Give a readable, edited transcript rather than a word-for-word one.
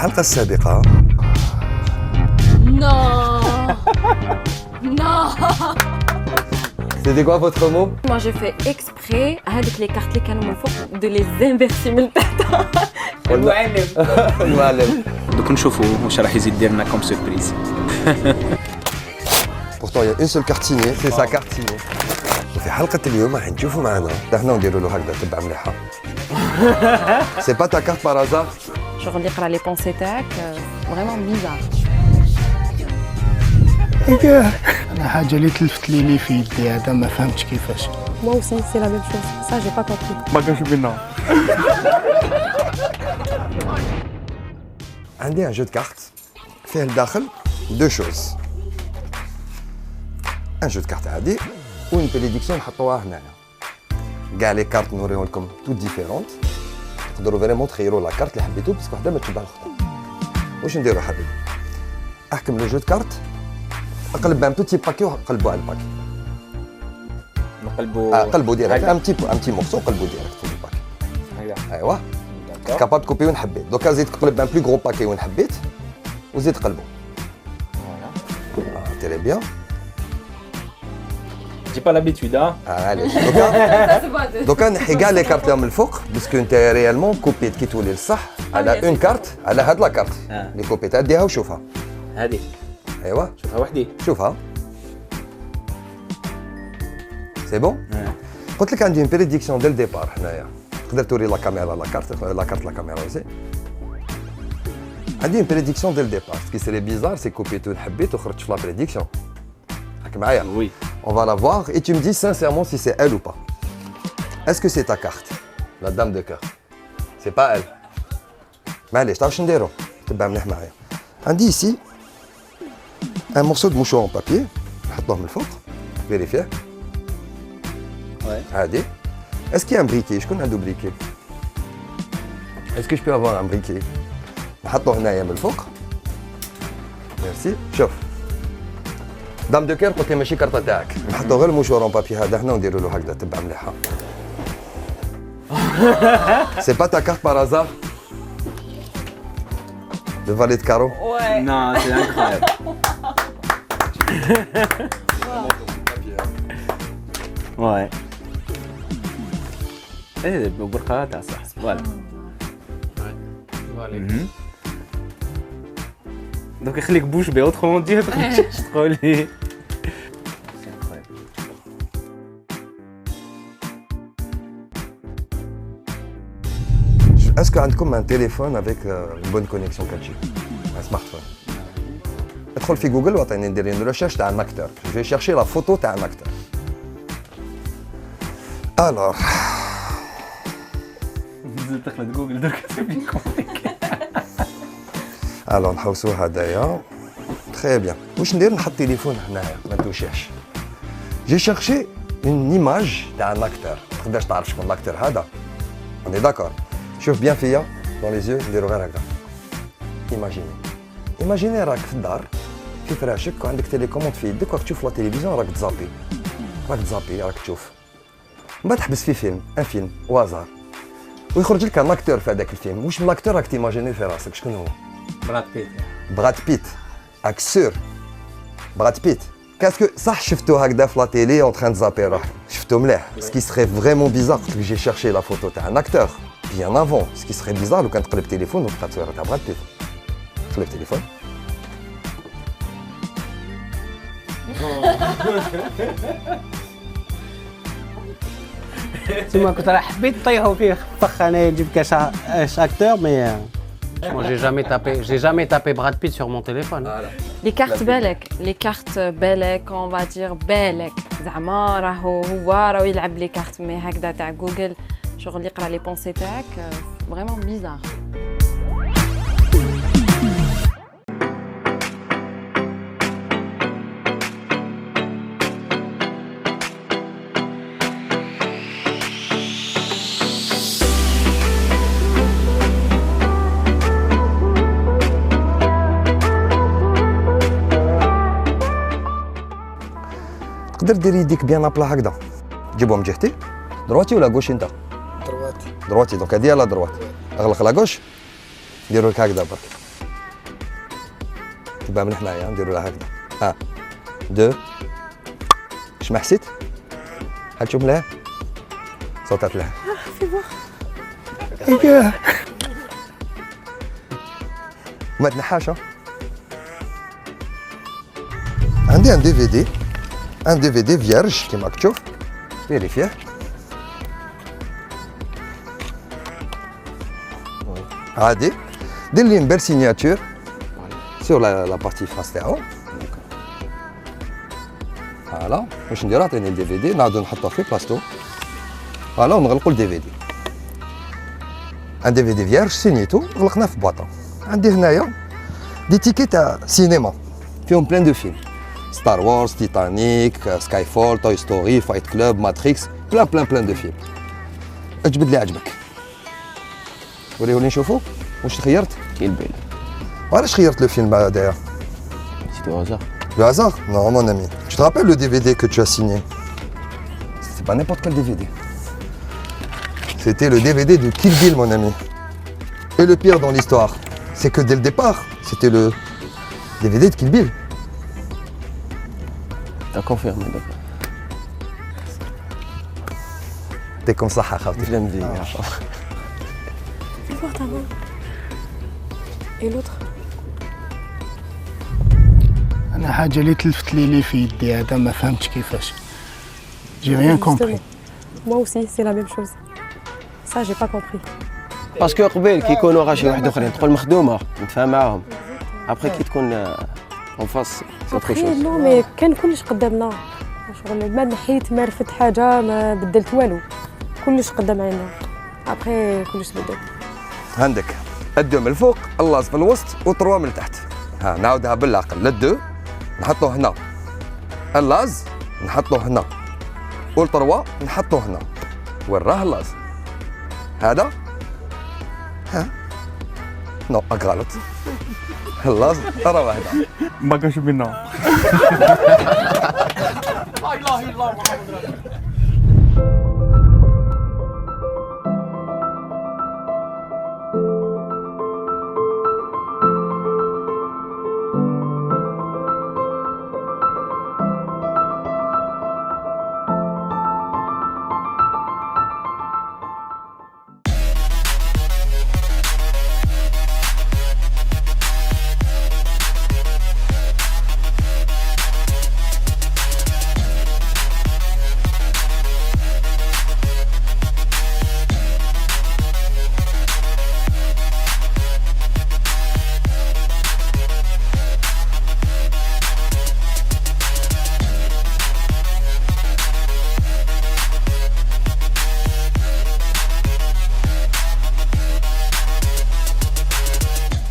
الحلقة السابقة Non. Non. C'était quoi votre mot? Moi j'ai fait exprès هذيك les cartes اللي كانوا من الفوق de les inverser من تحت. المعلم. دوك نشوفوا واش راح يزيد يدير لنا كوم سيربريز. Pourtant il y a une seule carte signée, c'est sa carte signée. وفي حلقة اليوم راح نشوفوا معنا احنا نديروا له هكذا تبع مليحة. C'est pas ta carte par hasard? Genre اللي يقرا les pensées تاعك vraiment bizarre. انا حاجه اللي تلفت لي في يدي هذا ما فهمتش كيفاش. Moi aussi c'est la même chose. Ça j'ai pas compris. ما كانش بينا. عندي un jeu de cartes فيه الداخل deux choses. Un jeu de cartes عادي و une prédiction نحطوها هنايا. كاع لي كارت نوريهم لكم toutes différentes. تقدروا فريمون تخيروا لا كارت اللي حبيتو باسكو وحده ما تشبه الاخرى. واش نديرو حبيبي؟ احكم لو جو دو كارت اقلب ان بوتي باكي وقلبوا على الباكي. نقلبوا قلبوا ديريكت ان بتي مورسو قلبوا ديريكت في الباكي. ايوا كاباب كوبي وين حبيت دوكا زيد تقلب ان بلو غرو باكي وين حبيت وزيد قلبوا. فوالا تري بيان. J'ai pas l'habitude hein. علاش دوكا نحي كاع لي كارت من الفوق باسكو انت ريالمون كوبيت كي تولي الصح على اون كارت على هاد لا كارت اللي كوبيتها ديها وشوفها. هذه ايوا شوفها وحدي. شوفها سي بون. قلت لك عندي اون بريديكسيون ديال الديبار هنايا. تقدر توري لا كاميرا لا كاميرا اوسي. عندي اون بريديكسيون ديال الديبار سكي سيري بيزار سي كوبيتو حبيت وخرجت في لا بريديكسيون. راك معايا؟ Oui. On va la voir et tu me dis sincèrement si c'est elle ou pas. Est-ce que c'est ta carte? La dame de cœur. C'est pas elle. معليش تعرف شنو نديرو؟ تبع مليح معايا. عندي ici un morceau de mouchoir en papier. نحطوه من الفوق. فيريفيه. Ouais. عادي. Est-ce qu'il y a un briquet? شكون عنده briquet? Est-ce que je peux avoir un briquet? نحطوه هنايا من الفوق. ميرسي. شوف. دام دو كير قلت لي ماشي كارطه تاعك نحطو غير المشوار اون بابي هذا هنا ونديرو له هكذا تبع مليحه. سي با تا كارت بار هازار لو فالي دو كارو. Non, c'est incroyable. Ouais. ايه بالبرقه تاع صح. فوالا. Donc خليك بوش بي autrement dit تقول لي. Est-ce que عندكم un téléphone avec une bonne connexion 4G? Un smartphone. ادخل في جوجل وعطيني ندير une recherche تاع un acteur. Je vais chercher la photo تاع un acteur. Alors دخلت جوجل درك سي كومبليكي. الو نحوسو هدايا تري بيان. واش ندير؟ نحط تليفون هنايا ما توشيحش. جي شيرشي اون ايماج تاع ان اكتور. ما تقدرش تعرف شكون الاكتور هذا. اوني داكور. شوف بيان فيا دون لي زيو نديرو غير هكذا. ايماجيني راك في الدار في فراشك وعندك تيليكوموند في يدك وراك تشوف لا تيليفزيون راك تزابي راك تشوف. من بعد تحبس في فيلم ان فيلم وازار ويخرج لك ان اكتور في هذاك الفيلم. واش من الاكتور راك تيماجيني في راسك شكون هو؟ براد بيت. اكسور براد بيت. كاسكو صح شفتو هكذا في لا تيلي اون تران زابي روحك شفتو مليح. سكي سخي فريمون بيزار قلت لك جي شيرشي لا فوتو تاع ان اكتور بيان افون. سكي سخي بيزار لو كان تقلب تليفون وتلقى تصويره تاع براد بيت. قلب تليفون. تما كنت راه حبيت نطيحو فيه فخ انايا نجيب كاش اكتور مي moi j'ai jamais tapé Brad Pitt sur mon téléphone. Les cartes بالك on va dire بالك زعما هو يلعب لي كارت مي هكذا تاع جوجل شغل يقرا لي بونسي تاعك vraiment bizarre. تقدر دير يديك بيان ابلا هكذا. جيبهم جهتي درواتي ولا غوشي انت؟ درواتي. درواتي دونك هادي لا دروات. اغلق لا غوش نديرو لك هكذا برك. نكتبها من حنايا نديروا لها هكذا 1 2 شمع حسيت هتشوف لها صوتات لها إيه. ما تنحاش عندي ان دي في دي فيرج كيما راك تشوف فيريفيه عادي دير لي بيل سيناتور سور لا بارتي فاس تاعو فوالا واش ندير عطيني الدي في دي نعاودو نحطوه في بلاصتو فوالا ونغلقو الدي في دي ان دي في دي فيرج سينيتو غلقناه في بواطه عندي هنايا دي تيكي تاع سينما فيهم بلان دو فيلم ستار وورز تيتانيك سكاي فول توي ستوري فايت كلوب ماتريكس بلان دو فيلم اجبد لي عجبك وريهولي نشوفو واش خيرت كيل بيل وعلاش خيرت لو فيلم هذايا سيتو هازار Le hasard? Non, mon ami. Tu te rappelles le DVD que tu as signé? C'était pas n'importe quel DVD. C'était le DVD de Kill Bill, mon ami. Et le pire dans l'histoire, c'est que dès le départ, c'était le DVD de Kill Bill. t'as confirmé دابا T'es comme ça, Khakhati. je l'aime bien Voir ta main. Et l'autre? انا حاجه اللي تلفت لي في يدي هذا ما فهمتش كيفاش جي ريان كومبري Moi aussi, c'est la même chose. Ça, j'ai pas compris. باسكو قبيل كي يكونوا غا شي واحد اخرين تدخل مخدومه نتفاهم معاهم ابخي كي تكون اون فاس اوتر Après, شوز non, mais كان كلش قدامنا. شغل ما نحيت ما رفدت حاجة ما بدلت والو. كلش قدام عيننا. Après, كلش بدل. عندك الدو من الفوق، اللاز في الوسط وتروا من التحت. ها نعاودها بالعقل، الدو نحطوه هنا. اللاز نحطوه هنا. والتروا نحطوه هنا. وين راه اللاز؟ هذا ها نو غلط. اللاز راه هذا. ما كانش بينا